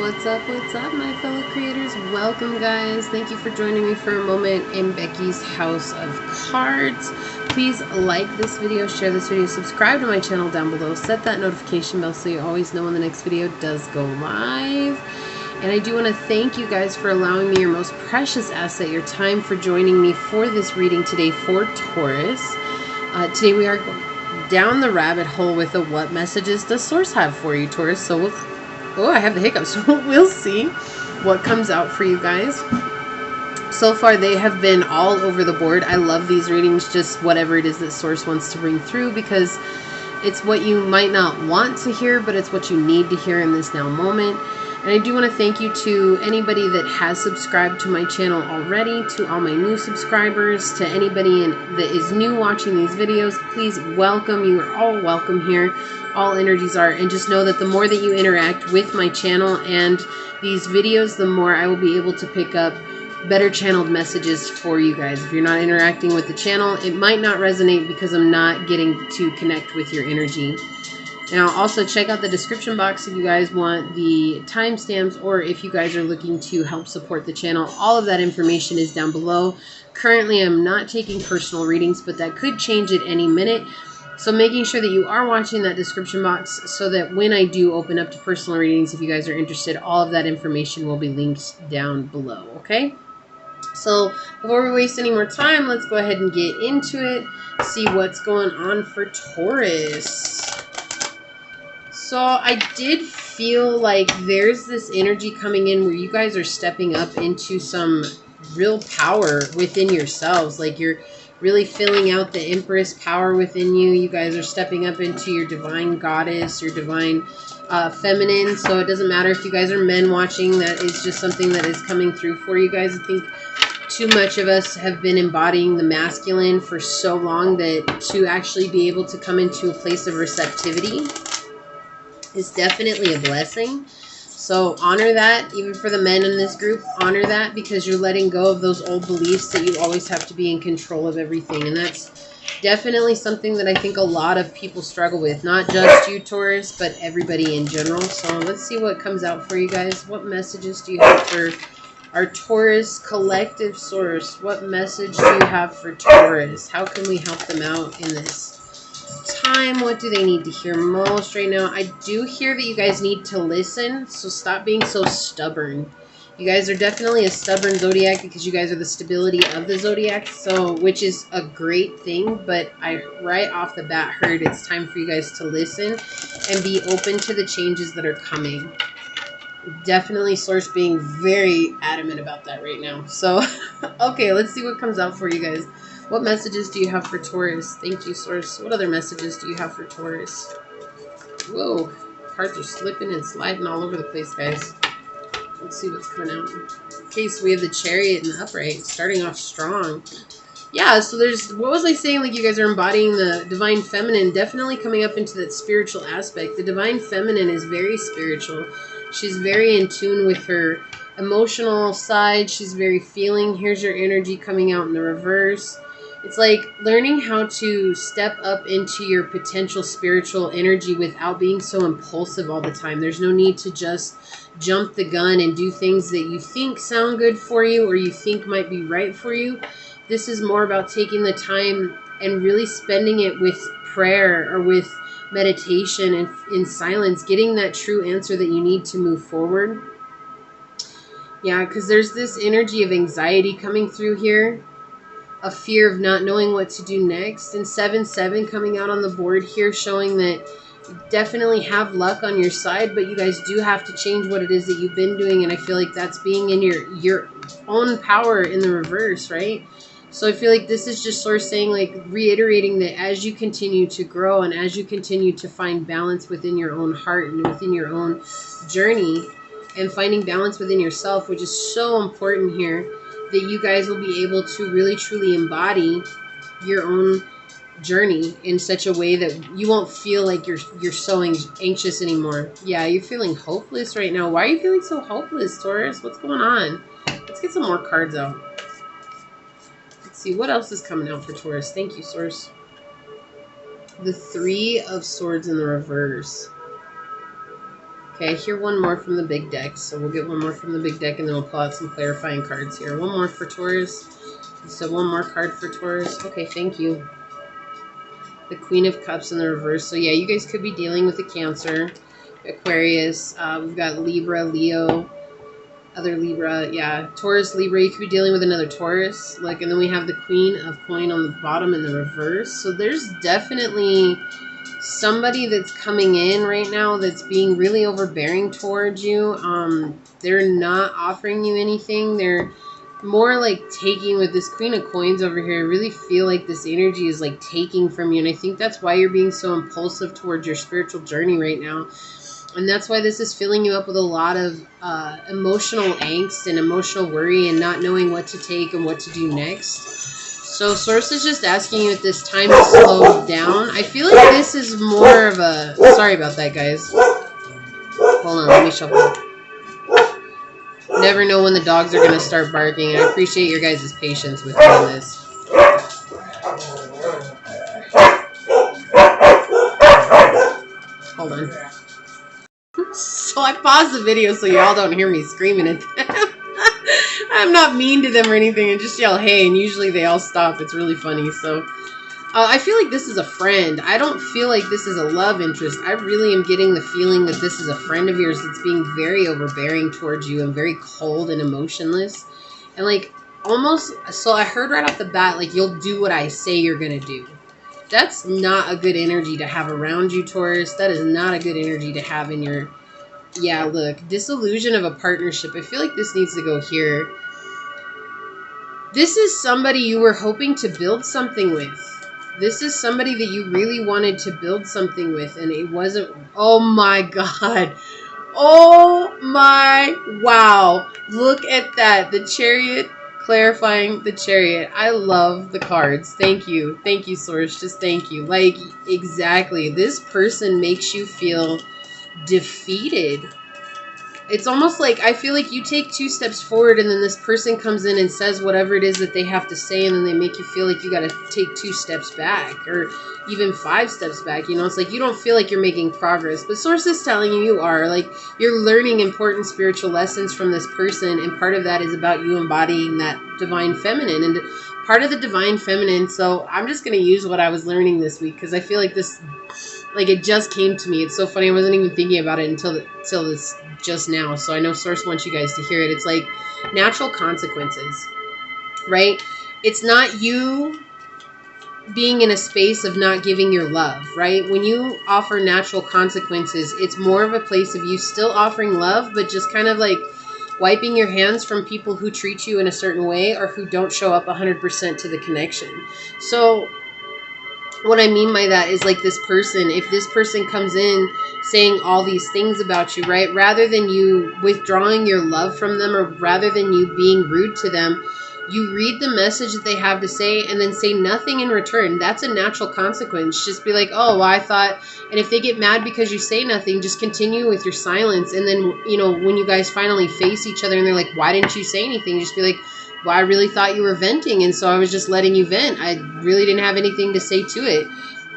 What's up, my fellow creators? Welcome, guys. Thank you for joining me for a moment in Becky's House of Cards. Please like this video, share this video, subscribe to my channel down below, set that notification bell so you always know when the next video does go live. And I do want to thank you guys for allowing me your most precious asset, your time, for joining me for this reading today for Taurus. Today we are going down the rabbit hole with the what messages does Source have for you, Taurus. So oh, I have the hiccups. We'll see what comes out for you guys. So far, they have been all over the board. I love these readings, just whatever it is that Source wants to bring through, because it's what you might not want to hear, but it's what you need to hear in this now moment. And I do want to thank you to anybody that has subscribed to my channel already, to all my new subscribers, to anybody that is new watching these videos. Please welcome. You are all welcome here. All energies are. And just know that the more that you interact with my channel and these videos, the more I will be able to pick up better channeled messages for you guys. If you're not interacting with the channel, it might not resonate because I'm not getting to connect with your energy. Now, also check out the description box if you guys want the timestamps, or if you guys are looking to help support the channel. All of that information is down below. Currently, I'm not taking personal readings, but that could change at any minute. So making sure that you are watching that description box so that when I do open up to personal readings, if you guys are interested, all of that information will be linked down below, okay? So before we waste any more time, let's go ahead and get into it, see what's going on for Taurus. So I did feel like there's this energy coming in where you guys are stepping up into some real power within yourselves. Like you're really filling out the Empress power within you. You guys are stepping up into your divine goddess, your divine feminine. So it doesn't matter if you guys are men watching, that is just something that is coming through for you guys. I think too much of us have been embodying the masculine for so long that to actually be able to come into a place of receptivity is definitely a blessing. So honor that. Even for the men in this group, honor that, because you're letting go of those old beliefs that you always have to be in control of everything. And that's definitely something that I think a lot of people struggle with. Not just you, Taurus, but everybody in general. So let's see what comes out for you guys. What messages do you have for our Taurus collective source? What message do you have for Taurus? How can we help them out in this time? What do they need to hear most right now? I do hear that you guys need to listen, so stop being so stubborn. You guys are definitely a stubborn zodiac because you guys are the stability of the zodiac, so which is a great thing, but I right off the bat heard it's time for you guys to listen and be open to the changes that are coming. Definitely Source being very adamant about that right now. So okay, let's see what comes out for you guys. What messages do you have for Taurus? Thank you, Source. What other messages do you have for Taurus? Whoa, cards are slipping and sliding all over the place, guys. Let's see what's coming out. Okay, so we have the Chariot and the Upright, starting off strong. Yeah, so there's, what was I saying? Like you guys are embodying the divine feminine, definitely coming up into that spiritual aspect. The divine feminine is very spiritual. She's very in tune with her emotional side. She's very feeling. Here's your energy coming out in the reverse. It's like learning how to step up into your potential spiritual energy without being so impulsive all the time. There's no need to just jump the gun and do things that you think sound good for you or you think might be right for you. This is more about taking the time and really spending it with prayer or with meditation and in silence, getting that true answer that you need to move forward. Yeah, because there's this energy of anxiety coming through here. A fear of not knowing what to do next. And 7-7 coming out on the board here, showing that you definitely have luck on your side, but you guys do have to change what it is that you've been doing. And I feel like that's being in your own power in the reverse, right? So I feel like this is just Source saying, like, reiterating that as you continue to grow and as you continue to find balance within your own heart and within your own journey and finding balance within yourself, which is so important here, that you guys will be able to really truly embody your own journey in such a way that you won't feel like you're so anxious anymore. Yeah, you're feeling hopeless right now. Why are you feeling so hopeless, Taurus? What's going on? Let's get some more cards out. Let's see what else is coming out for Taurus. Thank you, Source. The 3 of Swords in the reverse. Okay, I hear one more from the big deck. So we'll get one more from the big deck and then we'll pull out some clarifying cards here. One more for Taurus. So one more card for Taurus. Okay, thank you. The Queen of Cups in the reverse. So yeah, you guys could be dealing with a Cancer, Aquarius. We've got Libra, Leo, other Libra. Yeah, Taurus, Libra. You could be dealing with another Taurus. Like, and then we have the Queen of Coin on the bottom in the reverse. So there's definitely somebody that's coming in right now that's being really overbearing towards you. They're not offering you anything. They're more like taking. With this Queen of Coins over here, I really feel like this energy is like taking from you. And I think that's why you're being so impulsive towards your spiritual journey right now. And that's why this is filling you up with a lot of emotional angst and emotional worry and not knowing what to take and what to do next. So Source is just asking you at this time to slow down. I feel like this is more of a... Sorry about that, guys. Hold on, let me shuffle. Never know when the dogs are going to start barking. And I appreciate your guys' patience with me on this. Hold on. So I paused the video so y'all don't hear me screaming at them. I'm not mean to them or anything. I just yell, hey, and usually they all stop. It's really funny. So I feel like this is a friend. I don't feel like this is a love interest. I really am getting the feeling that this is a friend of yours that's being very overbearing towards you and very cold and emotionless. And like almost, so I heard right off the bat, like you'll do what I say you're going to do. That's not a good energy to have around you, Taurus. That is not a good energy to have in your... Yeah, look, disillusion of a partnership. I feel like this needs to go here. This is somebody you were hoping to build something with. This is somebody that you really wanted to build something with, and it wasn't... Oh my God. Oh my... Wow. Look at that. The Chariot, clarifying the Chariot. I love the cards. Thank you. Thank you, Source. Just thank you. Like, exactly. This person makes you feel defeated. It's almost like I feel like you take 2 steps forward and then this person comes in and says whatever it is that they have to say, and then they make you feel like you got to take 2 steps back or even 5 steps back. You know, it's like you don't feel like you're making progress, but Source is telling you you are. Like, you're learning important spiritual lessons from this person, and part of that is about you embodying that divine feminine and part of the divine feminine. So I'm just going to use what I was learning this week because I feel like this... Like, it just came to me. It's so funny. I wasn't even thinking about it until this just now. So I know Source wants you guys to hear it. It's like natural consequences, right? It's not you being in a space of not giving your love, right? When you offer natural consequences, it's more of a place of you still offering love, but just kind of like wiping your hands from people who treat you in a certain way or who don't show up 100% to the connection. So what I mean by that is like this person, if this person comes in saying all these things about you, right, rather than you withdrawing your love from them or rather than you being rude to them, you read the message that they have to say and then say nothing in return. That's a natural consequence. Just be like, oh, well, I thought, and if they get mad because you say nothing, just continue with your silence. And then, you know, when you guys finally face each other and they're like, why didn't you say anything? Just be like, well, I really thought you were venting, and so I was just letting you vent. I really didn't have anything to say to it.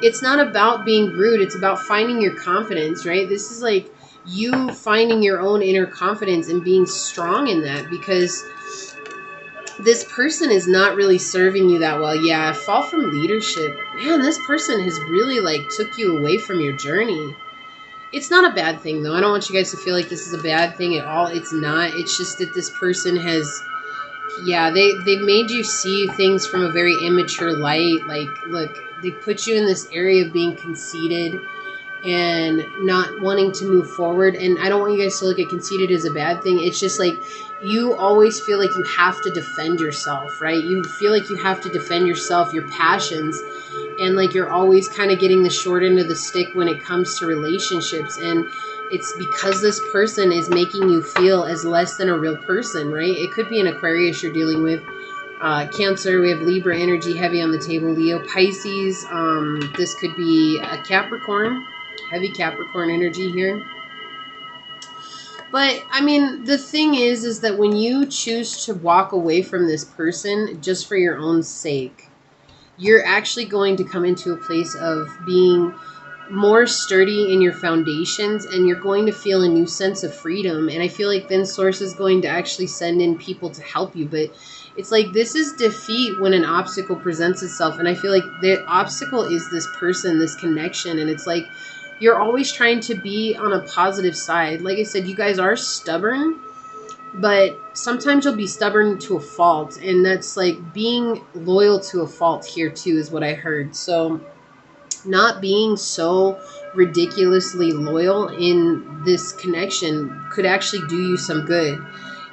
It's not about being rude. It's about finding your confidence, right? This is like you finding your own inner confidence and being strong in that, because this person is not really serving you that well. Yeah, fall from leadership. Man, this person has really like took you away from your journey. It's not a bad thing, though. I don't want you guys to feel like this is a bad thing at all. It's not. It's just that this person has... Yeah, they made you see things from a very immature light. Like, look, they put you in this area of being conceited and not wanting to move forward. And I don't want you guys to look at conceited as a bad thing. It's just like you always feel like you have to defend yourself, right? You feel like you have to defend yourself, your passions, and like you're always kind of getting the short end of the stick when it comes to relationships. And it's because this person is making you feel as less than a real person, right? It could be an Aquarius you're dealing with. Cancer, we have Libra energy heavy on the table. Leo, Pisces. This could be a Capricorn. Heavy Capricorn energy here. But, I mean, the thing is that when you choose to walk away from this person just for your own sake, you're actually going to come into a place of being more sturdy in your foundations, and you're going to feel a new sense of freedom. And I feel like then Source is going to actually send in people to help you. But it's like this is defeat when an obstacle presents itself. And I feel like the obstacle is this person, this connection. And it's like you're always trying to be on a positive side. Like I said, you guys are stubborn, but sometimes you'll be stubborn to a fault. And that's like being loyal to a fault here too is what I heard. So not being so ridiculously loyal in this connection could actually do you some good.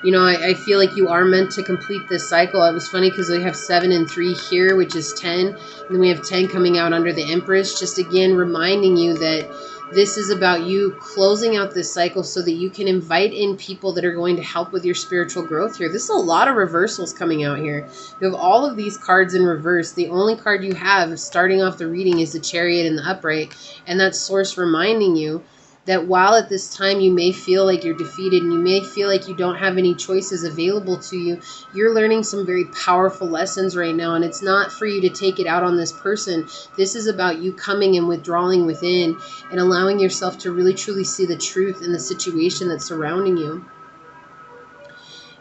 You know, I feel like you are meant to complete this cycle. It was funny because we have 7 and 3 here, which is 10. And then we have 10 coming out under the Empress. Just again, reminding you that this is about you closing out this cycle so that you can invite in people that are going to help with your spiritual growth here. This is a lot of reversals coming out here. You have all of these cards in reverse. The only card you have starting off the reading is the Chariot and the Upright. And that's Source reminding you that while at this time you may feel like you're defeated and you may feel like you don't have any choices available to you, you're learning some very powerful lessons right now. And it's not for you to take it out on this person. This is about you coming and withdrawing within and allowing yourself to really truly see the truth in the situation that's surrounding you.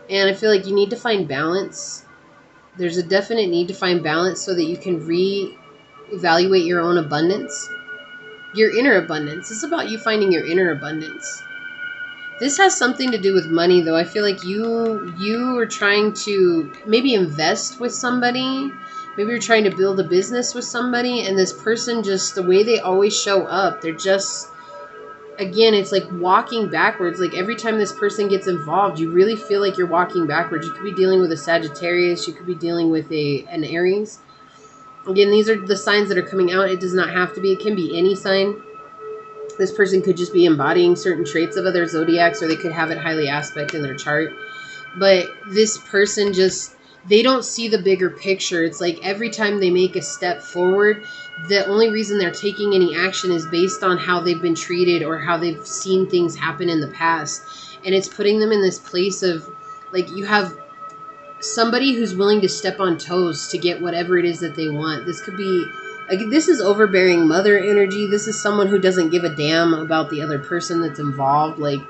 And I feel like you need to find balance. There's a definite need to find balance so that you can reevaluate your own abundance. Your inner abundance. It's about you finding your inner abundance. This has something to do with money, though. I feel like you are trying to maybe invest with somebody. Maybe you're trying to build a business with somebody, and this person just, the way they always show up, they're just, again, it's like walking backwards. Like every time this person gets involved, you really feel like you're walking backwards. You could be dealing with a Sagittarius. You could be dealing with an Aries. Again, these are the signs that are coming out. It does not have to be. It can be any sign. This person could just be embodying certain traits of other zodiacs, or they could have it highly aspect in their chart. But this person just, they don't see the bigger picture. It's like every time they make a step forward, the only reason they're taking any action is based on how they've been treated or how they've seen things happen in the past. And it's putting them in this place of, like, you have somebody who's willing to step on toes to get whatever it is that they want. This could be, like, this is overbearing mother energy. This is someone who doesn't give a damn about the other person that's involved. Like,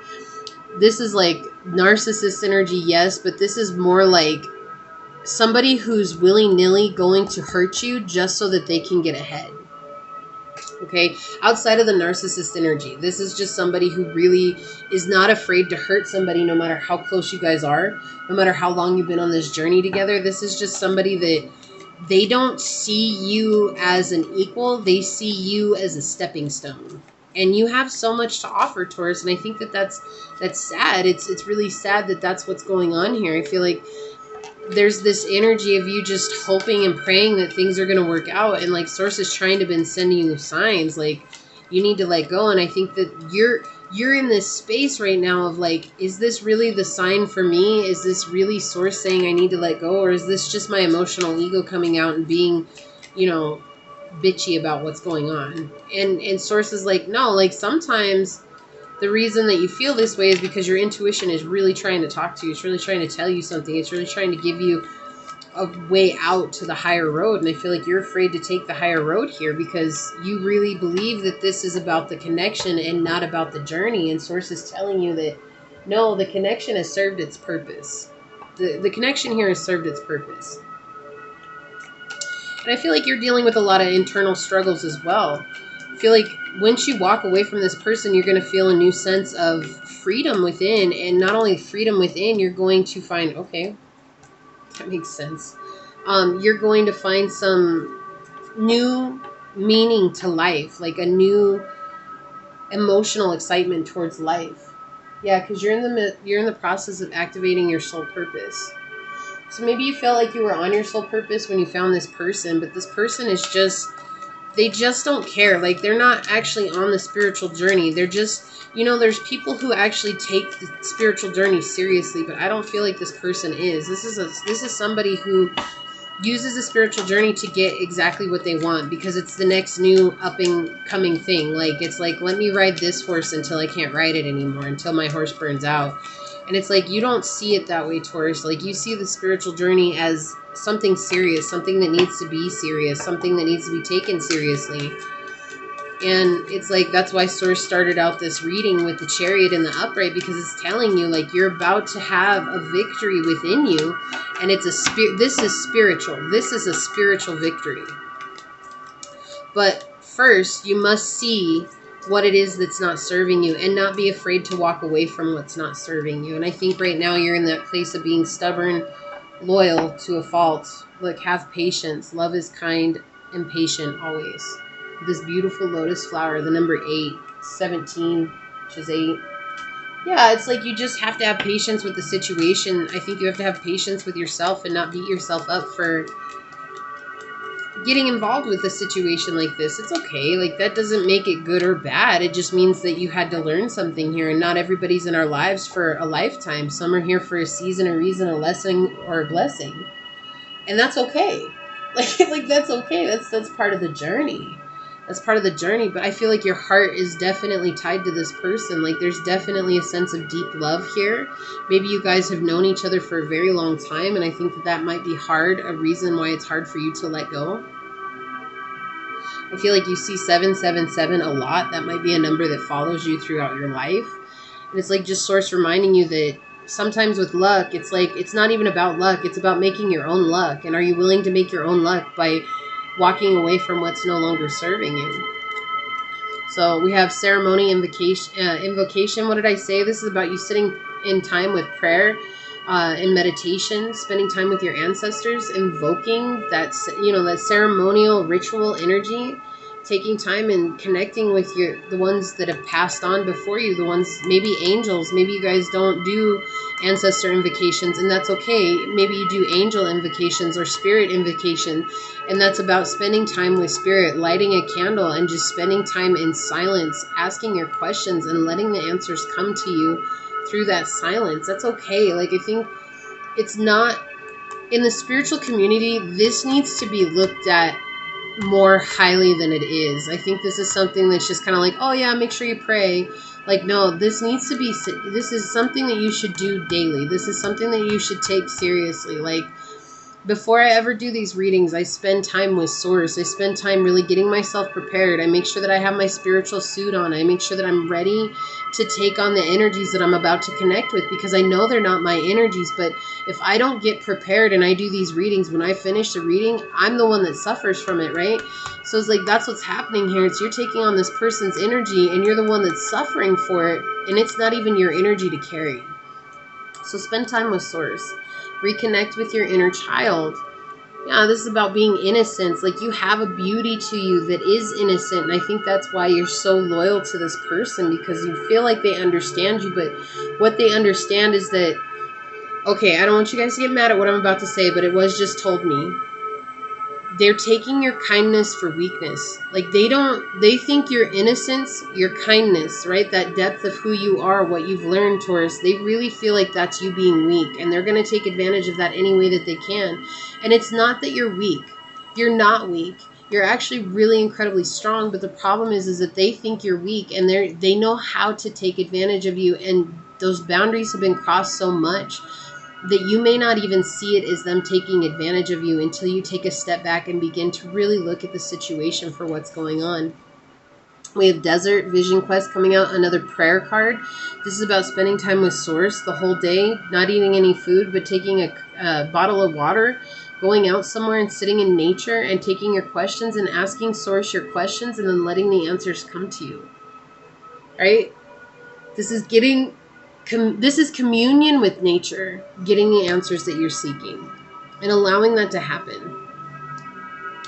this is like narcissist energy, yes, but this is more like somebody who's willy-nilly going to hurt you just so that they can get ahead. Okay, outside of the narcissist energy, this is just somebody who really is not afraid to hurt somebody no matter how close you guys are, no matter how long you've been on this journey together. This is just somebody that they don't see you as an equal. They see you as a stepping stone. And you have so much to offer, Taurus, and I think that that's sad. It's really sad that that's what's going on here. I feel like there's this energy of you just hoping and praying that things are going to work out. And like Source is trying to been sending you signs like you need to let go. And I think that you're in this space right now of like, is this really the sign for me? Is this really Source saying I need to let go? Or is this just my emotional ego coming out and being, you know, bitchy about what's going on? And Source is like, no, like sometimes the reason that you feel this way is because your intuition is really trying to talk to you. It's really trying to tell you something. It's really trying to give you a way out to the higher road. And I feel like you're afraid to take the higher road here because you really believe that this is about the connection and not about the journey. And Source is telling you that, no, the connection has served its purpose. The connection here has served its purpose. And I feel like you're dealing with a lot of internal struggles as well. I feel like once you walk away from this person, you're going to feel a new sense of freedom within. And not only freedom within, you're going to find, okay, that makes sense. You're going to find some new meaning to life, like a new emotional excitement towards life. Yeah, because you're in the process of activating your soul purpose. So maybe you felt like you were on your soul purpose when you found this person, but this person is just, they just don't care. Like, they're not actually on the spiritual journey. They're just, you know, there's people who actually take the spiritual journey seriously, but I don't feel like this person is. This is somebody who uses the spiritual journey to get exactly what they want because it's the next new up and coming thing. Like, it's like, let me ride this horse until I can't ride it anymore, until my horse burns out. And it's like, you don't see it that way, Taurus. Like, you see the spiritual journey as something serious, something that needs to be serious, something that needs to be taken seriously. And it's like, that's why Source started out this reading with the Chariot in the upright, because it's telling you like you're about to have a victory within you. And it's a spirit. This is spiritual. This is a spiritual victory. But first, you must see what it is that's not serving you and not be afraid to walk away from what's not serving you. And I think right now you're in that place of being stubborn, loyal to a fault. Look, have patience. Love is kind and patient always. This beautiful lotus flower, the number 8, 17, which is 8. Yeah, it's like you just have to have patience with the situation. I think you have to have patience with yourself and not beat yourself up for getting involved with a situation like this. It's okay. Like, that doesn't make it good or bad. It just means that you had to learn something here, and not everybody's in our lives for a lifetime. Some are here for a season, a reason, a lesson, or a blessing. And that's okay. Like that's okay. That's part of the journey. That's part of the journey. But I feel like your heart is definitely tied to this person. Like, there's definitely a sense of deep love here. Maybe you guys have known each other for a very long time, and I think that that might be hard, a reason why it's hard for you to let go. I feel like you see 777 a lot. That might be a number that follows you throughout your life. And it's like just Source reminding you that sometimes with luck, it's like, it's not even about luck. It's about making your own luck. And are you willing to make your own luck by walking away from what's no longer serving you? So we have ceremony, invocation. What did I say? This is about you sitting in time with prayer, in meditation, spending time with your ancestors, invoking that, that ceremonial ritual energy, taking time and connecting with the ones that have passed on before you, the ones, maybe angels. Maybe you guys don't do ancestor invocations, and that's okay. Maybe you do angel invocations or spirit invocation, and that's about spending time with spirit, lighting a candle and just spending time in silence, asking your questions and letting the answers come to you through that silence. That's okay. Like, I think it's not, in the spiritual community, this needs to be looked at more highly than it is. I think this is something that's just kind of like, oh yeah, make sure you pray. Like, no, this needs to be, this is something that you should do daily. This is something that you should take seriously. Like, before I ever do these readings, I spend time with Source. I spend time really getting myself prepared. I make sure that I have my spiritual suit on. I make sure that I'm ready to take on the energies that I'm about to connect with, because I know they're not my energies. But if I don't get prepared and I do these readings, when I finish the reading, I'm the one that suffers from it, right? So it's like, that's what's happening here. It's you're taking on this person's energy and you're the one that's suffering for it, and it's not even your energy to carry. So spend time with Source. Reconnect with your inner child. Yeah, this is about being innocent. Like, you have a beauty to you that is innocent. And I think that's why you're so loyal to this person, because you feel like they understand you. But what they understand is that, okay, I don't want you guys to get mad at what I'm about to say, but it was just told me. They're taking your kindness for weakness. Like, they think your innocence, your kindness, right? That depth of who you are, what you've learned, Taurus, they really feel like that's you being weak. And they're going to take advantage of that any way that they can. And it's not that you're weak. You're not weak. You're actually really incredibly strong. But the problem is that they think you're weak, and they know how to take advantage of you. And those boundaries have been crossed so much that you may not even see it as them taking advantage of you until you take a step back and begin to really look at the situation for what's going on. We have Desert Vision Quest coming out, another prayer card. This is about spending time with Source the whole day, not eating any food, but taking a bottle of water, going out somewhere and sitting in nature and taking your questions and asking Source your questions and then letting the answers come to you. Right? This is communion with nature, getting the answers that you're seeking and allowing that to happen.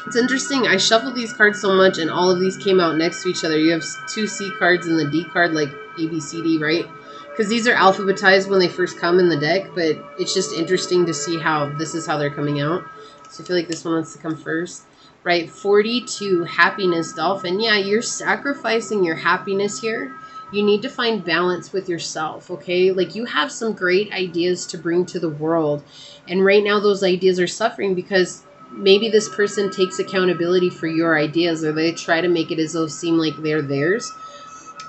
It's interesting. I shuffled these cards so much and all of these came out next to each other. You have 2 C cards and the D card, like A, B, C, D, right? Because these are alphabetized when they first come in the deck, but it's just interesting to see how this is how they're coming out. So I feel like this one wants to come first. Right, 42, happiness, dolphin. Yeah, you're sacrificing your happiness here. You need to find balance with yourself, okay? Like, you have some great ideas to bring to the world. And right now those ideas are suffering because maybe this person takes accountability for your ideas, or they try to make it as though seem like they're theirs.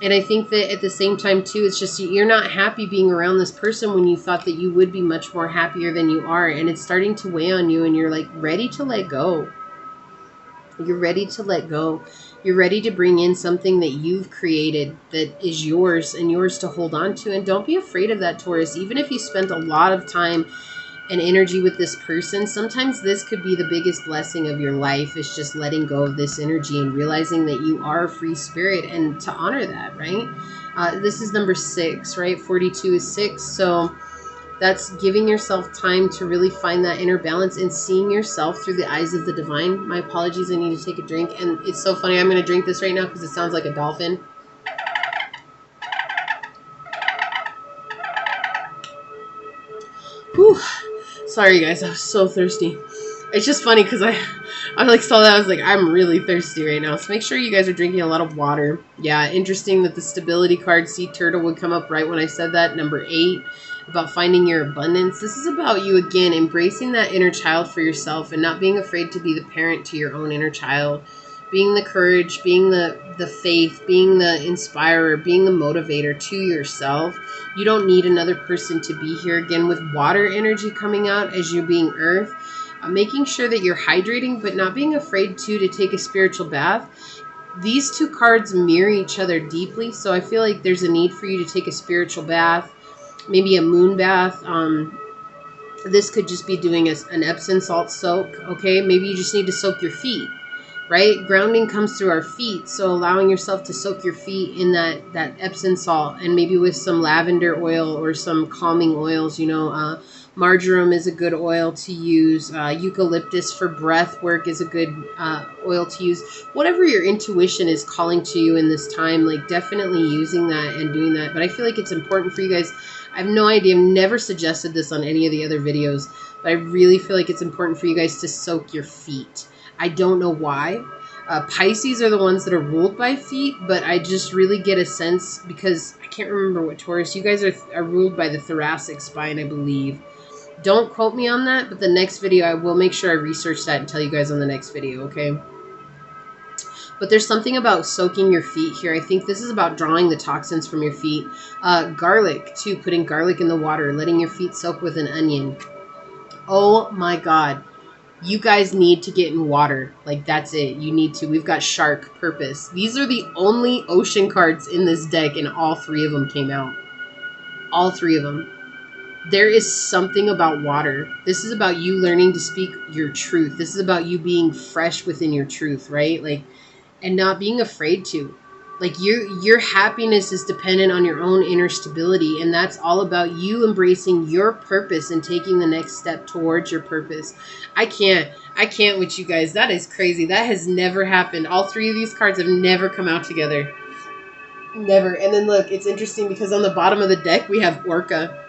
And I think that at the same time, too, it's just you're not happy being around this person when you thought that you would be much more happier than you are. And it's starting to weigh on you, and you're like ready to let go. You're ready to let go. You're ready to bring in something that you've created that is yours and yours to hold on to. And don't be afraid of that, Taurus. Even if you spent a lot of time and energy with this person, sometimes this could be the biggest blessing of your life, is just letting go of this energy and realizing that you are a free spirit, and to honor that, right? This is number 6, right? 42 is 6. So that's giving yourself time to really find that inner balance and seeing yourself through the eyes of the divine. My apologies, I need to take a drink. And it's so funny, I'm going to drink this right now because it sounds like a dolphin. Whew. Sorry, guys, I was so thirsty. It's just funny because I like saw that. I was like, I'm really thirsty right now. So make sure you guys are drinking a lot of water. Yeah, interesting that the stability card, Sea Turtle, would come up right when I said that. Number 8, about finding your abundance. This is about you, again, embracing that inner child for yourself and not being afraid to be the parent to your own inner child. Being the courage, being the faith, being the inspirer, being the motivator to yourself. You don't need another person to be here. Again, with water energy coming out as you being earth. Making sure that you're hydrating, but not being afraid to take a spiritual bath. These two cards mirror each other deeply, so I feel like there's a need for you to take a spiritual bath, maybe a moon bath. This could just be doing an Epsom salt soak, okay? Maybe you just need to soak your feet, right? Grounding comes through our feet, so allowing yourself to soak your feet in that Epsom salt, and maybe with some lavender oil or some calming oils, you know. Marjoram is a good oil to use. Eucalyptus for breath work is a good oil to use. Whatever your intuition is calling to you in this time, like definitely using that and doing that. But I feel like it's important for you guys. I have no idea. I've never suggested this on any of the other videos, but I really feel like it's important for you guys to soak your feet. I don't know why. Pisces are the ones that are ruled by feet, but I just really get a sense, because I can't remember what Taurus. You guys are ruled by the thoracic spine, I believe. Don't quote me on that, but the next video, I will make sure I research that and tell you guys on the next video, okay? But there's something about soaking your feet here. I think this is about drawing the toxins from your feet. Garlic, too, putting garlic in the water, letting your feet soak with an onion. Oh my God. You guys need to get in water. Like, that's it. You need to. We've got Shark, Purpose. These are the only ocean cards in this deck, and all 3 of them came out. All 3 of them. There is something about water. This is about you learning to speak your truth. This is about you being fresh within your truth, right? Like, and not being afraid to. Like, your happiness is dependent on your own inner stability, and that's all about you embracing your purpose and taking the next step towards your purpose. I can't with you guys. That is crazy. That has never happened. All 3 of these cards have never come out together. Never. And then look, it's interesting because on the bottom of the deck we have Orca.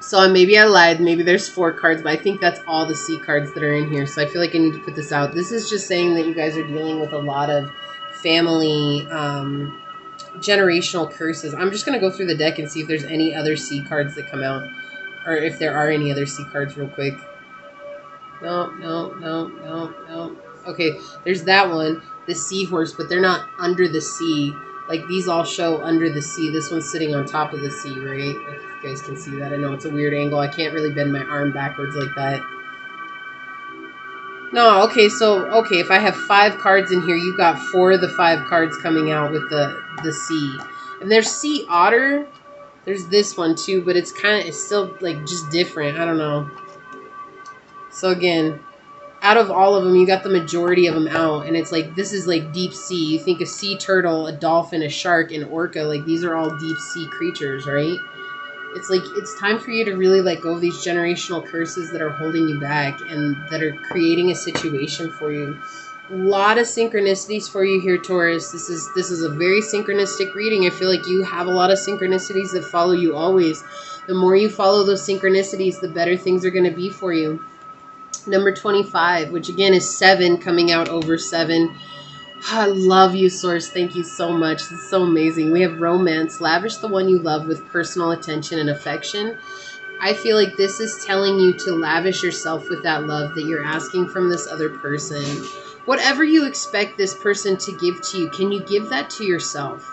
So maybe I lied. Maybe there's 4 cards, but I think that's all the sea cards that are in here. So I feel like I need to put this out. This is just saying that you guys are dealing with a lot of family, generational curses. I'm just going to go through the deck and see if there's any other sea cards that come out. Or if there are any other sea cards real quick. No. Okay, there's that one. The seahorse, but they're not under the sea. Like, these all show under the sea. This one's sitting on top of the sea, right? If you guys can see that. I know it's a weird angle. I can't really bend my arm backwards like that. No, okay, so, okay, if I have 5 cards in here, you got 4 of the 5 cards coming out with the sea. And there's sea otter. There's this one, too, but it's still, like, just different. I don't know. So, again, out of all of them, you got the majority of them out, and it's like, this is like deep sea. You think a sea turtle, a dolphin, a shark, an orca, like these are all deep sea creatures, right? It's like, it's time for you to really let go of these generational curses that are holding you back and that are creating a situation for you. A lot of synchronicities for you here, Taurus. This is a very synchronistic reading. I feel like you have a lot of synchronicities that follow you always. The more you follow those synchronicities, the better things are going to be for you. Number 25, which again is 7 coming out over 7. I love you, Source. Thank you so much. This is so amazing. We have Romance. Lavish the one you love with personal attention and affection. I feel like this is telling you to lavish yourself with that love that you're asking from this other person. Whatever you expect this person to give to you, can you give that to yourself?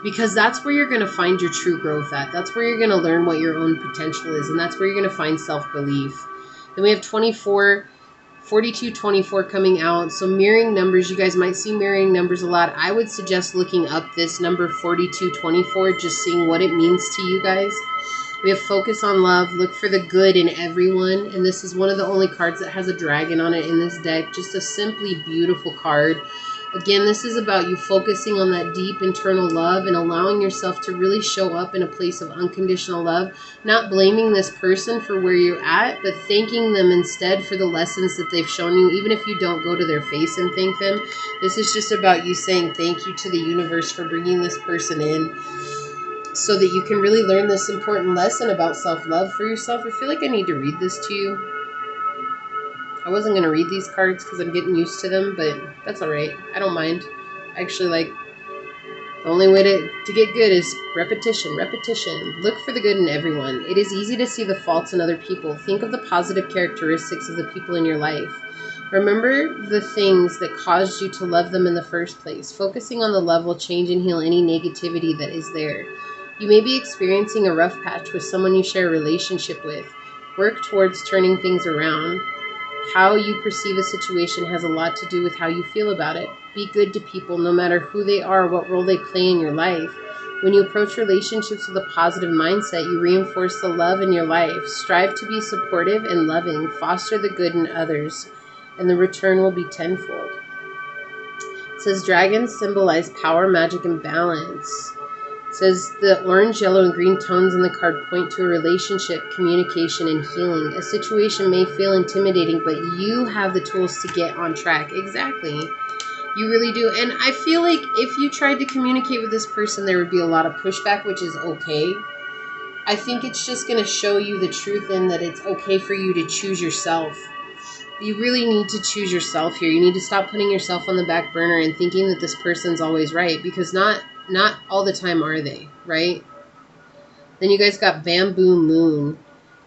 Because that's where you're going to find your true growth at. That's where you're going to learn what your own potential is. And that's where you're going to find self-belief. Then we have 24. 4224 coming out. So mirroring numbers, you guys might see mirroring numbers a lot. I would suggest looking up this number 4224, just seeing what it means to you guys. We have focus on love, look for the good in everyone. And this is one of the only cards that has a dragon on it in this deck. Just a simply beautiful card. Again, this is about you focusing on that deep internal love and allowing yourself to really show up in a place of unconditional love. Not blaming this person for where you're at, but thanking them instead for the lessons that they've shown you, even if you don't go to their face and thank them. This is just about you saying thank you to the universe for bringing this person in so that you can really learn this important lesson about self-love for yourself. I feel like I need to read this to you. I wasn't going to read these cards because I'm getting used to them, but that's all right. I don't mind. I actually like, the only way to get good is repetition, repetition. Look for the good in everyone. It is easy to see the faults in other people. Think of the positive characteristics of the people in your life. Remember the things that caused you to love them in the first place. Focusing on the love will change and heal any negativity that is there. You may be experiencing a rough patch with someone you share a relationship with. Work towards turning things around. How you perceive a situation has a lot to do with how you feel about it. Be good to people, no matter who they are, what role they play in your life. When you approach relationships with a positive mindset, you reinforce the love in your life. Strive to be supportive and loving. Foster the good in others, and the return will be tenfold. It says dragons symbolize power, magic, and balance. It says the orange, yellow, and green tones in the card point to a relationship, communication, and healing. A situation may feel intimidating, but you have the tools to get on track. Exactly. You really do. And I feel like if you tried to communicate with this person, there would be a lot of pushback, which is okay. I think it's just going to show you the truth in that it's okay for you to choose yourself. You really need to choose yourself here. You need to stop putting yourself on the back burner and thinking that this person's always right, because not all the time are they, right? Then you guys got Bamboo Moon.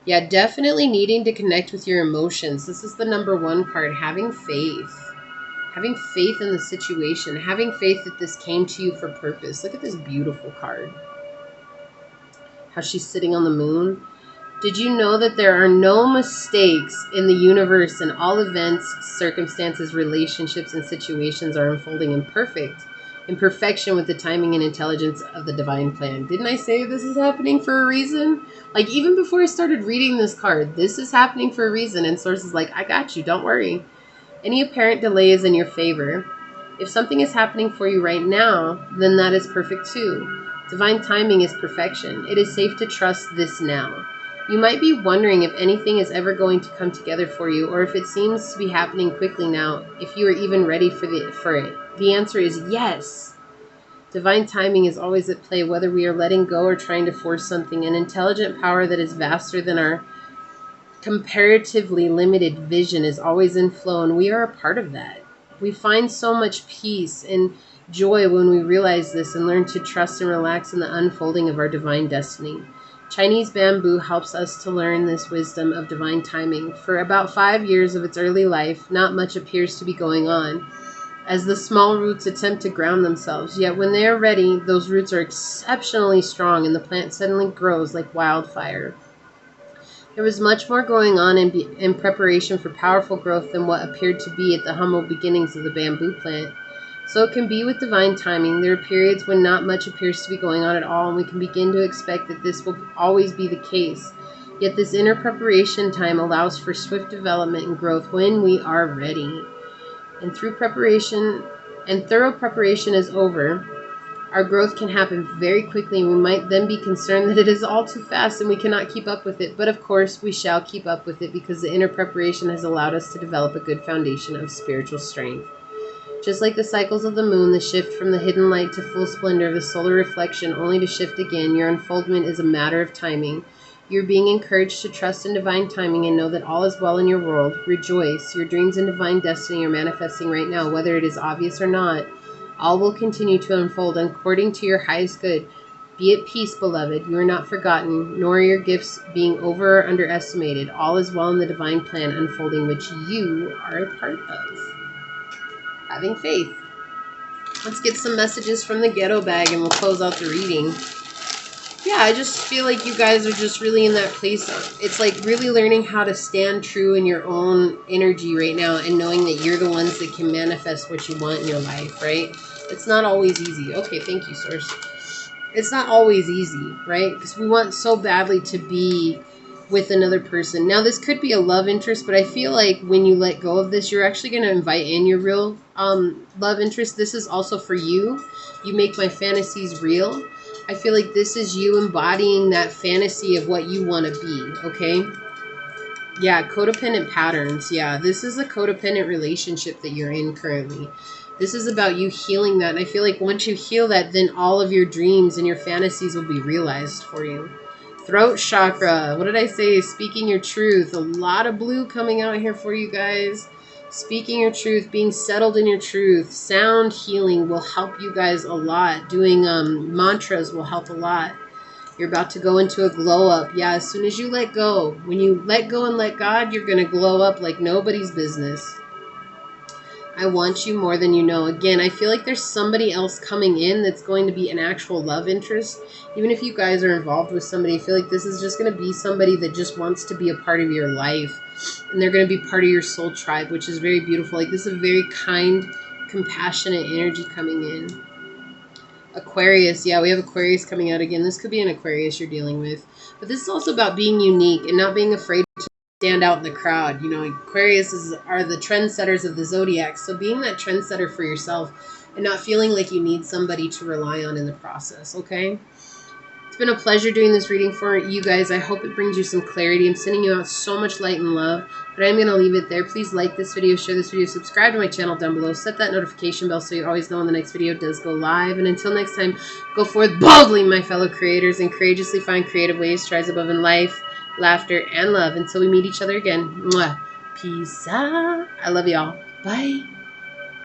Yeah, definitely needing to connect with your emotions. This is the number one card, having faith. Having faith in the situation. Having faith that this came to you for purpose. Look at this beautiful card. How she's sitting on the moon. Did you know that there are no mistakes in the universe, and all events, circumstances, relationships, and situations are unfolding in perfection with the timing and intelligence of the divine plan? Didn't I say this is happening for a reason? Like, even before I started reading this card, this is happening for a reason. And Source is like, I got you, don't worry. Any apparent delay is in your favor. If something is happening for you right now, then that is perfect too. Divine timing is perfection. It is safe to trust this now. You might be wondering if anything is ever going to come together for you, or if it seems to be happening quickly now, if you are even ready for it. The answer is yes. Divine timing is always at play, whether we are letting go or trying to force something. An intelligent power that is vaster than our comparatively limited vision is always in flow, and we are a part of that. We find so much peace and joy when we realize this and learn to trust and relax in the unfolding of our divine destiny. Chinese bamboo helps us to learn this wisdom of divine timing. For about 5 years of its early life, not much appears to be going on, as the small roots attempt to ground themselves. Yet when they are ready, those roots are exceptionally strong, and the plant suddenly grows like wildfire. There was much more going on in preparation for powerful growth than what appeared to be at the humble beginnings of the bamboo plant. So it can be with divine timing. There are periods when not much appears to be going on at all, and we can begin to expect that this will always be the case. Yet this inner preparation time allows for swift development and growth when we are ready. And through preparation, and thorough preparation is over, our growth can happen very quickly, and we might then be concerned that it is all too fast and we cannot keep up with it. But of course, we shall keep up with it, because the inner preparation has allowed us to develop a good foundation of spiritual strength. Just like the cycles of the moon, the shift from the hidden light to full splendor of the solar reflection, only to shift again, your unfoldment is a matter of timing. You're being encouraged to trust in divine timing and know that all is well in your world. Rejoice. Your dreams and divine destiny are manifesting right now, whether it is obvious or not. All will continue to unfold according to your highest good. Be at peace, beloved. You are not forgotten, nor are your gifts being over or underestimated. All is well in the divine plan unfolding, which you are a part of. Having faith. Let's get some messages from the ghetto bag and we'll close out the reading. yeah, I just feel like you guys are just really in that place. It's like really learning how to stand true in your own energy right now and knowing that you're the ones that can manifest what you want in your life, right? It's not always easy. Okay, thank you, Source. It's not always easy, right? Because we want so badly to be with another person. Now, this could be a love interest, but I feel like when you let go of this, you're actually going to invite in your real love interest. This is also for you. You make my fantasies real. I feel like this is you embodying that fantasy of what you want to be, okay? Yeah, codependent patterns. Yeah, this is a codependent relationship that you're in currently. This is about you healing that. And I feel like once you heal that, then all of your dreams and your fantasies will be realized for you. Throat chakra. What did I say? Speaking your truth. A lot of blue coming out here for you guys. Speaking your truth, being settled in your truth. Sound healing will help you guys a lot. Doing mantras will help a lot. You're about to go into a glow up. Yeah, as soon as you let go, when you let go and let God, you're going to glow up like nobody's business. I want you more than you know. Again, I feel like there's somebody else coming in that's going to be an actual love interest. Even if you guys are involved with somebody, I feel like this is just going to be somebody that just wants to be a part of your life. And they're going to be part of your soul tribe, which is very beautiful. Like, this is a very kind, compassionate energy coming in. Aquarius. Yeah, we have Aquarius coming out again. This could be an Aquarius you're dealing with. But this is also about being unique and not being afraid to stand out in the crowd. You know, Aquarius are the trendsetters of the zodiac. So being that trendsetter for yourself and not feeling like you need somebody to rely on in the process, okay? It's been a pleasure doing this reading for you guys. I hope it brings you some clarity. I'm sending you out so much light and love, but I'm going to leave it there. Please like this video, share this video, subscribe to my channel down below, set that notification bell so you always know when the next video does go live. And until next time, go forth boldly, my fellow creators, and courageously find creative ways to rise above in life, laughter, and love. Until we meet each other again. Mwah. Peace out. I love y'all. Bye.